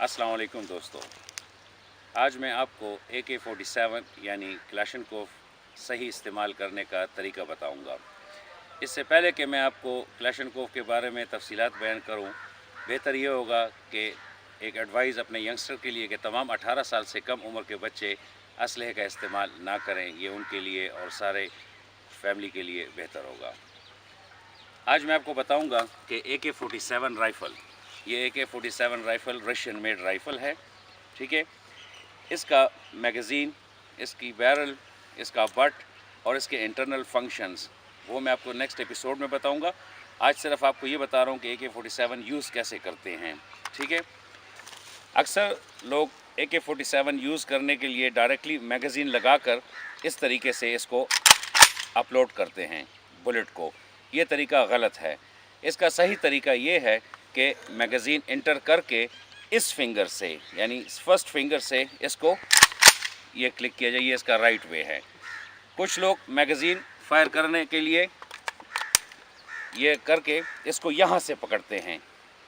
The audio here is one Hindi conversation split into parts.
अस्सलाम वालेकुम दोस्तों। आज मैं आपको AK-47 यानी क्लाशनकोव सही इस्तेमाल करने का तरीका बताऊंगा। इससे पहले कि मैं आपको क्लाशनकोव के बारे में तफसीलात बयान करूं, बेहतर ये होगा कि एक एडवाइस अपने यंगस्टर के लिए कि तमाम 18 साल से कम उम्र के बच्चे असलहे का इस्तेमाल ना करें। ये उनके लिए और सारे फैमिली के लिए बेहतर होगा। आज मैं आपको बताऊंगा कि AK-47 राइफ़ल, ये AK-47 rifle Russian made rifle है, ठीक है। इसका मैगज़ीन, इसकी बैरल, इसका बट और इसके इंटरनल फंक्शंस वो मैं आपको नेक्स्ट एपिसोड में बताऊंगा। आज सिर्फ आपको ये बता रहा हूँ कि AK-47 यूज़ कैसे करते हैं, ठीक है। अक्सर लोग AK-47 यूज़ करने के लिए डायरेक्टली मैगज़ीन लगाकर इस तरीके से इसको अपलोड करते हैं बुलेट को। ये तरीका गलत है। इसका सही तरीका ये है कि मैगज़ीन इंटर करके इस फिंगर से यानी फर्स्ट फिंगर से इसको ये क्लिक किया जाए। ये इसका राइट वे है। कुछ लोग मैगज़ीन फायर करने के लिए ये करके इसको यहाँ से पकड़ते हैं,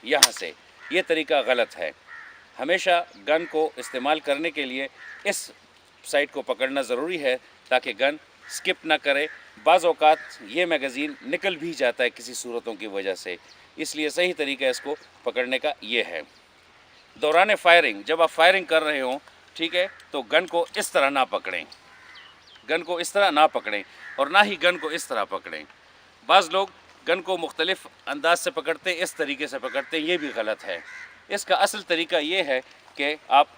यहाँ से। ये तरीका गलत है। हमेशा गन को इस्तेमाल करने के लिए इस साइड को पकड़ना ज़रूरी है ताकि गन स्किप ना करे। बाज़ औक़ात ये मैगज़ीन निकल भी जाता है किसी सूरतों की वजह से, इसलिए सही तरीका इसको पकड़ने का ये है। दौरान फायरिंग, जब आप फायरिंग कर रहे हों, ठीक है, तो गन को इस तरह ना पकड़ें, गन को इस तरह ना पकड़ें और ना ही गन को इस तरह पकड़ें। बाज़ लोग गन को मुख्तलिफ़ अंदाज से पकड़ते, इस तरीके से पकड़ते, ये भी गलत है। इसका असल तरीका ये है कि आप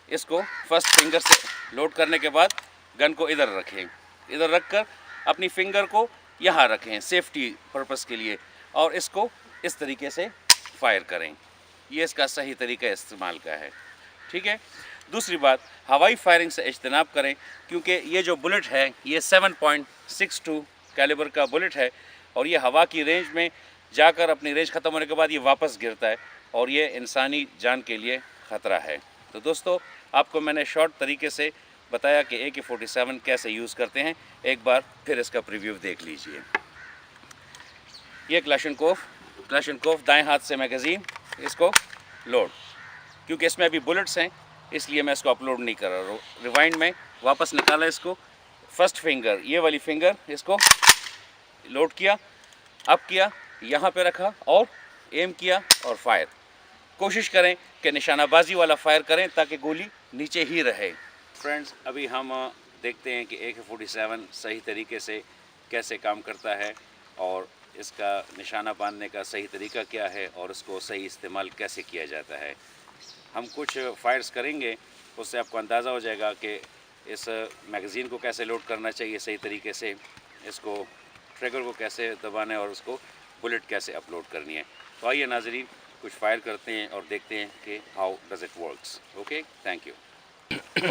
इसको फर्स्ट फिंगर से लोड करने के बाद गन को इधर रखें, इधर रखकर अपनी फिंगर को यहाँ रखें सेफ्टी पर्पस के लिए, और इसको इस तरीके से फायर करें। ये इसका सही तरीका इस्तेमाल का है, ठीक है। दूसरी बात, हवाई फायरिंग से इज्तनाब करें, क्योंकि ये जो बुलेट है ये 7.62 कैलिबर का बुलेट है और ये हवा की रेंज में जाकर अपनी रेंज ख़त्म होने के बाद ये वापस गिरता है और ये इंसानी जान के लिए ख़तरा है। तो दोस्तों, आपको मैंने शॉर्ट तरीके से बताया कि AK-47 कैसे यूज़ करते हैं। एक बार फिर इसका प्रीव्यू देख लीजिए। ये क्लाशनकोव दाएं हाथ से मैगज़ीन, इसको लोड, क्योंकि इसमें अभी बुलेट्स हैं इसलिए मैं इसको अपलोड नहीं कर रहा हूँ। रिवाइंड में वापस निकाला इसको, फर्स्ट फिंगर, ये वाली फिंगर, इसको लोड किया, अप किया, यहाँ पे रखा और एम किया और फायर। कोशिश करें कि निशानाबाजी वाला फायर करें ताकि गोली नीचे ही रहे। फ्रेंड्स, अभी हम देखते हैं कि AK-47 सही तरीके से कैसे काम करता है और इसका निशाना बांधने का सही तरीका क्या है और उसको सही इस्तेमाल कैसे किया जाता है। हम कुछ फायर्स करेंगे, उससे आपको अंदाज़ा हो जाएगा कि इस मैगज़ीन को कैसे लोड करना चाहिए सही तरीके से, इसको ट्रिगर को कैसे दबाना है और उसको बुलेट कैसे अपलोड करनी है। तो आइए नाज़रीन, कुछ फायर करते हैं और देखते हैं कि how does it works. Okay, thank you.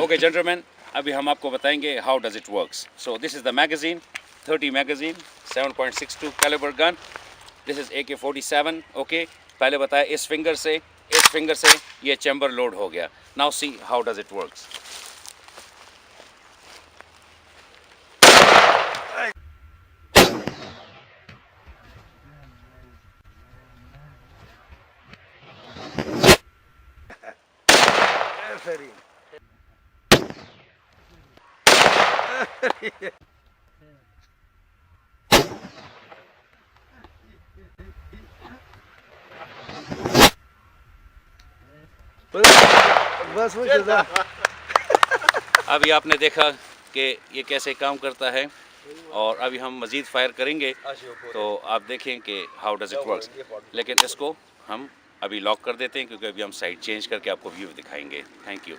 Okay gentleman, अभी हम आपको बताएंगे how does it works. So this is the magazine, 30 magazine, 7.62 calibre gun. This is AK-47। Okay, पहले बताया इस फिंगर से ये चैम्बर लोड हो गया। Now see how does it works. बस वो जज़ा। अभी आपने देखा कि ये कैसे काम करता है और अभी हम मज़ीद फायर करेंगे तो आप देखें कि हाउ डज़ इट वर्क्स। लेकिन इसको हम अभी लॉक कर देते हैं क्योंकि अभी हम साइड चेंज करके आपको व्यू दिखाएंगे। Thank you.